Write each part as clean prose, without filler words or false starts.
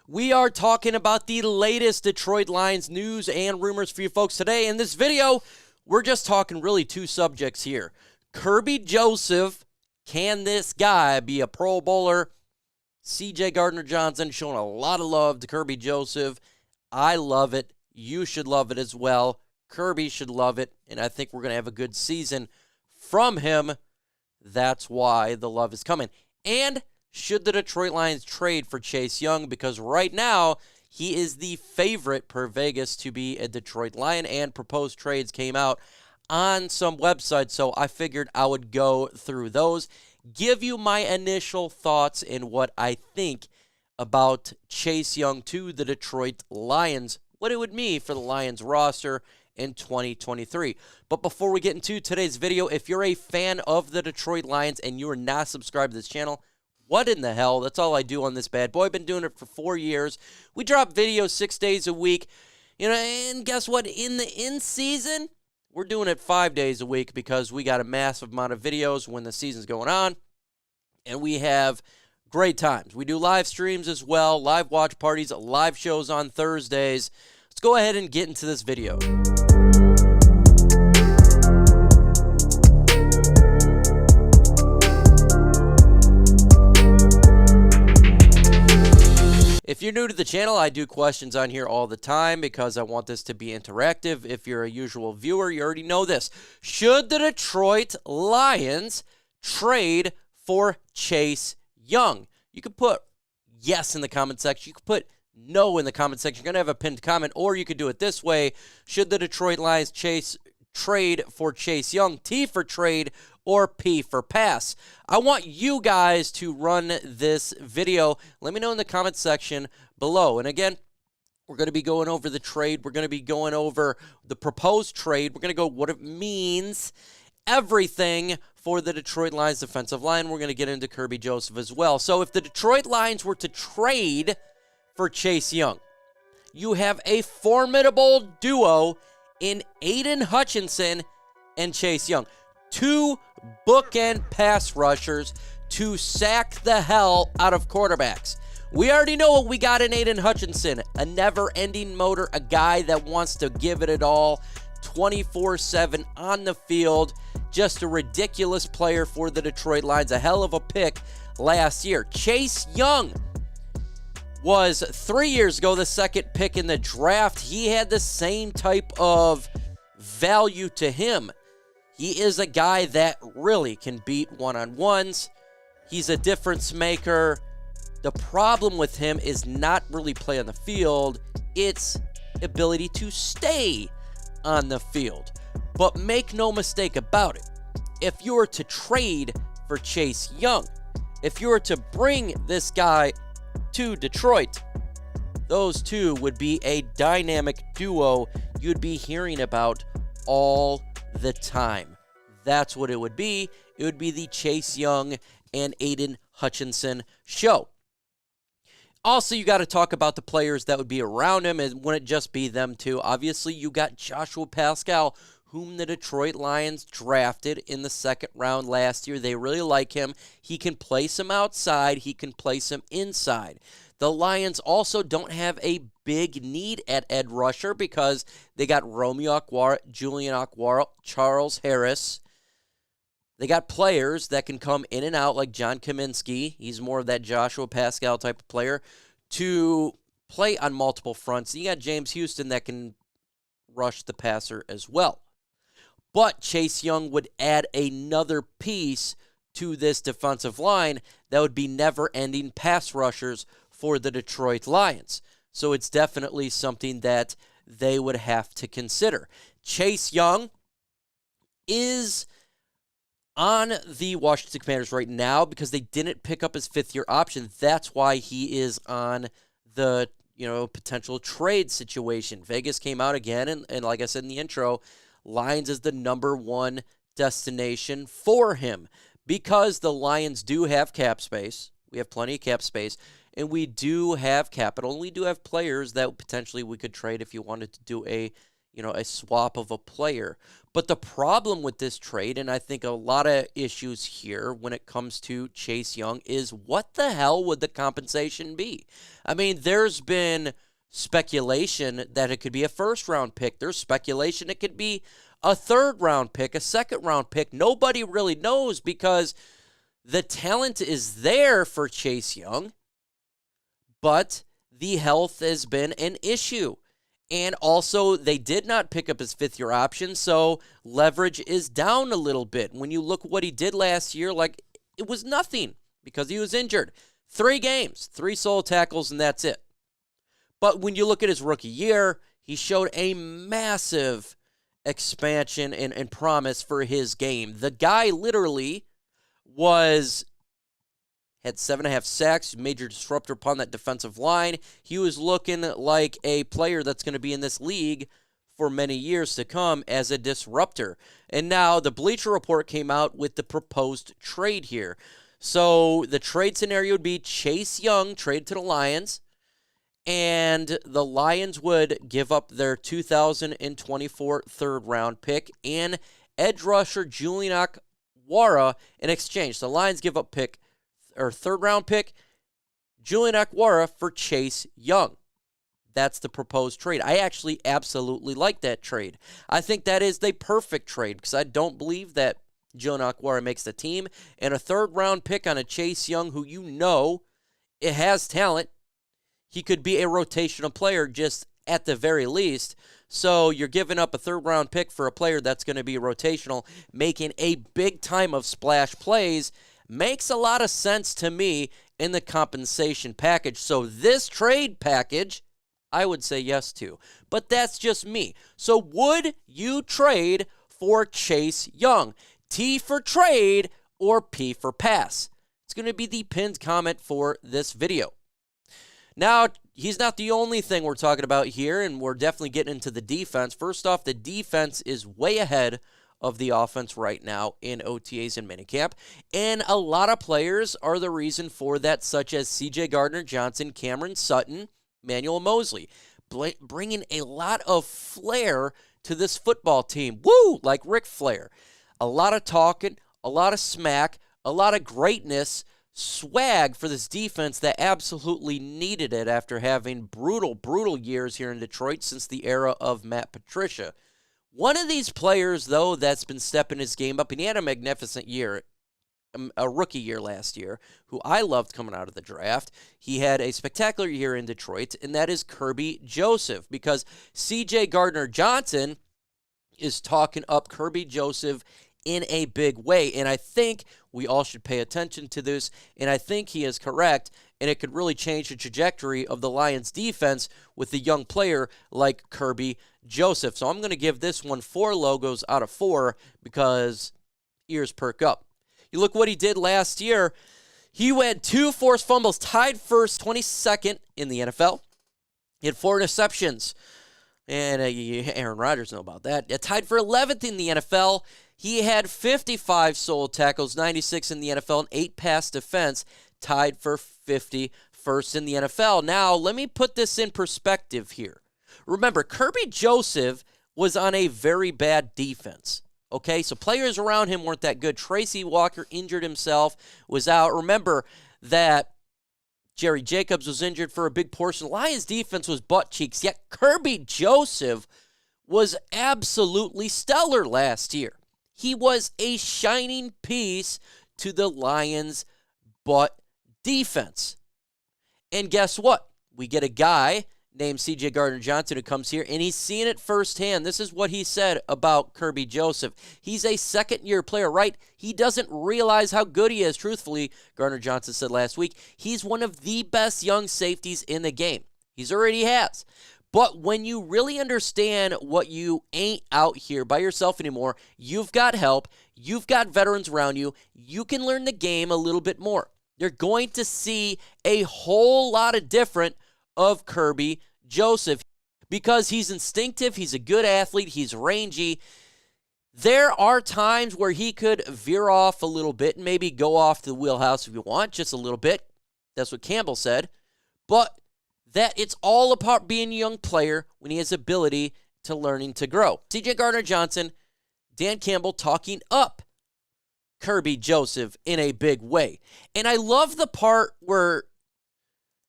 We are talking about the latest Detroit Lions news and rumors for you folks today. In this video, we're just talking really two subjects here. Kirby Joseph, can this guy be a Pro Bowler? CJ Gardner Johnson showing a lot of love to Kerby Joseph. I love it. You should love it as well. Kirby should love it, and I think we're going to have a good season from him. That's why the love is coming. And should the Detroit Lions trade for Chase Young? Because right now, he is the favorite per Vegas to be a Detroit Lion, and proposed trades came out on some websites, so I figured I would go through those, give you my initial thoughts and what I think about Chase Young to the Detroit Lions, what it would mean for the Lions roster in 2023. But before we get into today's video, if you're a fan of the Detroit Lions and you are not subscribed to this channel, what in the hell? That's all I do on this bad boy. I've been doing it for 4 years. We drop videos 6 days a week. And guess what? In the in-season, we're doing it 5 days a week because we got a massive amount of videos when the season's going on. And we have great times. We do live streams as well, live watch parties, live shows on Thursdays. Let's go ahead and get into this video. If you're new to the channel, I do questions on here all the time because I want this to be interactive. If you're a usual viewer, you already know this. Should the Detroit Lions trade for Chase Young? You could put yes in the comment section. You could put no in the comment section. You're going to have a pinned comment, or you could do it this way. Should the Detroit Lions trade for Chase Young? T for trade or P for pass? I want you guys to run this video. Let me know in the comment section below. And again, we're going to be going over the trade. We're going to be going over the proposed trade. We're going to go what it means, everything for the Detroit Lions defensive line. We're going to get into Kirby Joseph as well. So if the Detroit Lions were to trade for Chase Young, you have a formidable duo in Aidan Hutchinson and Chase Young. Two bookend pass rushers to sack the hell out of quarterbacks. We already know what we got in Aidan Hutchinson, a never-ending motor, a guy that wants to give it all 24/7 on the field. Just a ridiculous player for the Detroit Lions, a hell of a pick last year. Chase Young was 3 years ago the second pick in the draft. He had the same type of value to him. He is a guy that really can beat one-on-ones. He's a difference maker. The problem with him is not really play on the field. It's ability to stay on the field. But make no mistake about it. If you were to trade for Chase Young, if you were to bring this guy to Detroit, those two would be a dynamic duo you'd be hearing about all the time. That's what it would be. It would be the Chase Young and Aidan Hutchinson show. Also, you got to talk about the players that would be around him, and wouldn't just be them two. Obviously, you got Joshua Pascal, whom the Detroit Lions drafted in the second round last year. They really like him. He can place him outside. He can place him inside. The Lions also don't have a big need at edge rusher because they got Romeo Okwara, Julian Okwara, Charles Harris. They got players that can come in and out like John Kaminsky. He's more of that Joshua Pascal type of player to play on multiple fronts. You got James Houston that can rush the passer as well. But Chase Young would add another piece to this defensive line that would be never-ending pass rushers for the Detroit Lions. So it's definitely something that they would have to consider. Chase Young is on the Washington Commanders right now because they didn't pick up his fifth-year option. That's why he is on the potential trade situation. Vegas came out again, and like I said in the intro, Lions is the #1 destination for him because the Lions do have cap space. We have plenty of cap space, and we do have capital, and we do have players that potentially we could trade if you wanted to do a a swap of a player. But the problem with this trade, and I think a lot of issues here when it comes to Chase Young, is what the hell would the compensation be? I mean, there's been speculation that it could be a first-round pick. There's speculation it could be a third-round pick, a second-round pick. Nobody really knows because the talent is there for Chase Young, but the health has been an issue. And also, they did not pick up his fifth-year option, so leverage is down a little bit. When you look at what he did last year, it was nothing because he was injured. 3 games, 3 solo tackles, and that's it. But when you look at his rookie year, he showed a massive expansion and promise for his game. The guy literally had 7.5 sacks, major disruptor upon that defensive line. He was looking like a player that's going to be in this league for many years to come as a disruptor. And now the Bleacher Report came out with the proposed trade here. So the trade scenario would be Chase Young traded to the Lions, and the Lions would give up their 2024 third-round pick and edge rusher Julian Okwara in exchange. The Lions give up third-round pick, Julian Okwara for Chase Young. That's the proposed trade. I actually absolutely like that trade. I think that is the perfect trade because I don't believe that Julian Okwara makes the team. And a third-round pick on a Chase Young who it has talent. He could be a rotational player just at the very least. So you're giving up a third-round pick for a player that's going to be rotational, making a big time of splash plays. Makes a lot of sense to me in the compensation package. So this trade package, I would say yes to. But that's just me. So would you trade for Chase Young? T for trade or P for pass? It's going to be the pinned comment for this video. Now, he's not the only thing we're talking about here, and we're definitely getting into the defense. First off, the defense is way ahead of the offense right now in OTAs and minicamp, and a lot of players are the reason for that, such as CJ Gardner Johnson, Cameron Sutton, Manuel Mosley, bringing a lot of flair to this football team. Woo! Like Ric Flair. A lot of talking, a lot of smack, a lot of greatness, swag for this defense that absolutely needed it after having brutal years here in Detroit since the era of Matt Patricia. One of these players, though, that's been stepping his game up, and he had a magnificent year, a rookie year last year, who I loved coming out of the draft. He had a spectacular year in Detroit, and that is Kirby Joseph, because CJ Gardner Johnson is talking up Kirby Joseph in a big way, and I think we all should pay attention to this, and I think he is correct, and it could really change the trajectory of the Lions defense with a young player like Kirby Joseph. So I'm going to give this one 4 logos out of 4 because ears perk up. You look what he did last year. He had 2 forced fumbles, tied first, 22nd in the NFL. He had 4 interceptions, and Aaron Rodgers know about that. Tied for 11th in the NFL. He had 55 solo tackles, 96 in the NFL, and 8 pass defense, tied for 51st in the NFL. Now, let me put this in perspective here. Remember, Kirby Joseph was on a very bad defense. Okay, so players around him weren't that good. Tracy Walker injured himself, was out. Remember that Jerry Jacobs was injured for a big portion. Lions defense was butt cheeks, yet Kirby Joseph was absolutely stellar last year. He was a shining piece to the Lions' butt defense. And guess what? We get a guy named CJ Gardner Johnson who comes here, and he's seeing it firsthand. This is what he said about Kirby Joseph. He's a second-year player, right? He doesn't realize how good he is. Truthfully, Gardner Johnson said last week, he's one of the best young safeties in the game. He's already has. But when you really understand what you ain't out here by yourself anymore, you've got help, you've got veterans around you, you can learn the game a little bit more. You're going to see a whole lot of different of Kirby Joseph because he's instinctive, he's a good athlete, he's rangy. There are times where he could veer off a little bit and maybe go off the wheelhouse if you want, just a little bit. That's what Campbell said. But that it's all about being a young player when he has ability to learning to grow. CJ Gardner Johnson, Dan Campbell talking up Kirby Joseph in a big way. And I love the part where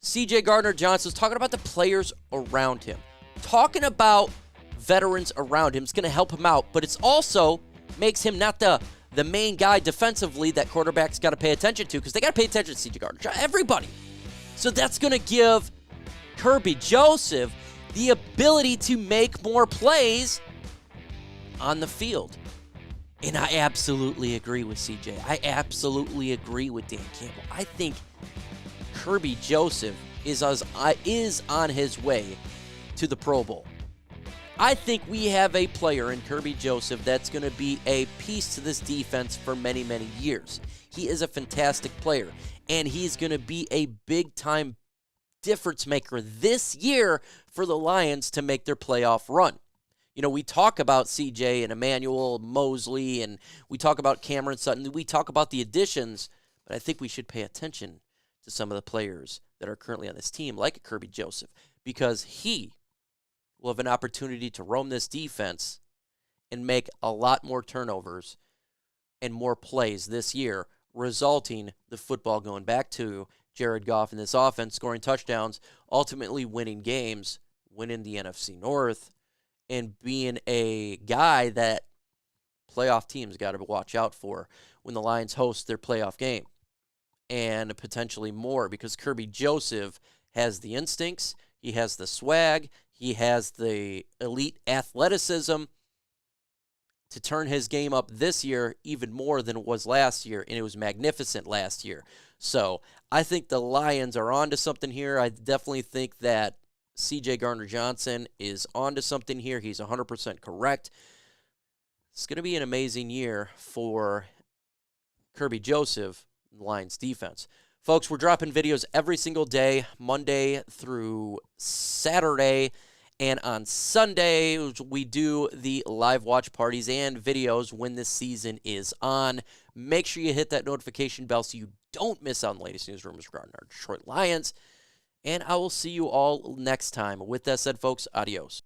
CJ Gardner Johnson is talking about the players around him. Talking about veterans around him is going to help him out, but it's also makes him not the main guy defensively that quarterbacks got to pay attention to, because they got to pay attention to CJ Gardner. Everybody. So that's going to give Kirby Joseph the ability to make more plays on the field. And I absolutely agree with CJ. I absolutely agree with Dan Campbell. I think Kirby Joseph is on his way to the Pro Bowl. I think we have a player in Kirby Joseph that's going to be a piece to this defense for many, many years. He is a fantastic player, and he's going to be a big-time difference maker this year for the Lions to make their playoff run. You know, we talk about CJ and Emmanuel Mosley, and we talk about Cameron Sutton. We talk about the additions, but I think we should pay attention to some of the players that are currently on this team, like Kirby Joseph, because he will have an opportunity to roam this defense and make a lot more turnovers and more plays this year, resulting the football going back to Jared Goff in this offense, scoring touchdowns, ultimately winning games, winning the NFC North, and being a guy that playoff teams got to watch out for when the Lions host their playoff game, and potentially more, because Kirby Joseph has the instincts, he has the swag, he has the elite athleticism to turn his game up this year even more than it was last year, and it was magnificent last year. So I think the Lions are onto something here. I definitely think that CJ Gardner Johnson is onto something here. He's 100% correct. It's going to be an amazing year for Kirby Joseph, the Lions defense. Folks, we're dropping videos every single day, Monday through Saturday. And on Sunday, we do the live watch parties and videos when this season is on. Make sure you hit that notification bell so you don't miss out on the latest news rumors regarding our Detroit Lions. And I will see you all next time. With that said, folks, adios.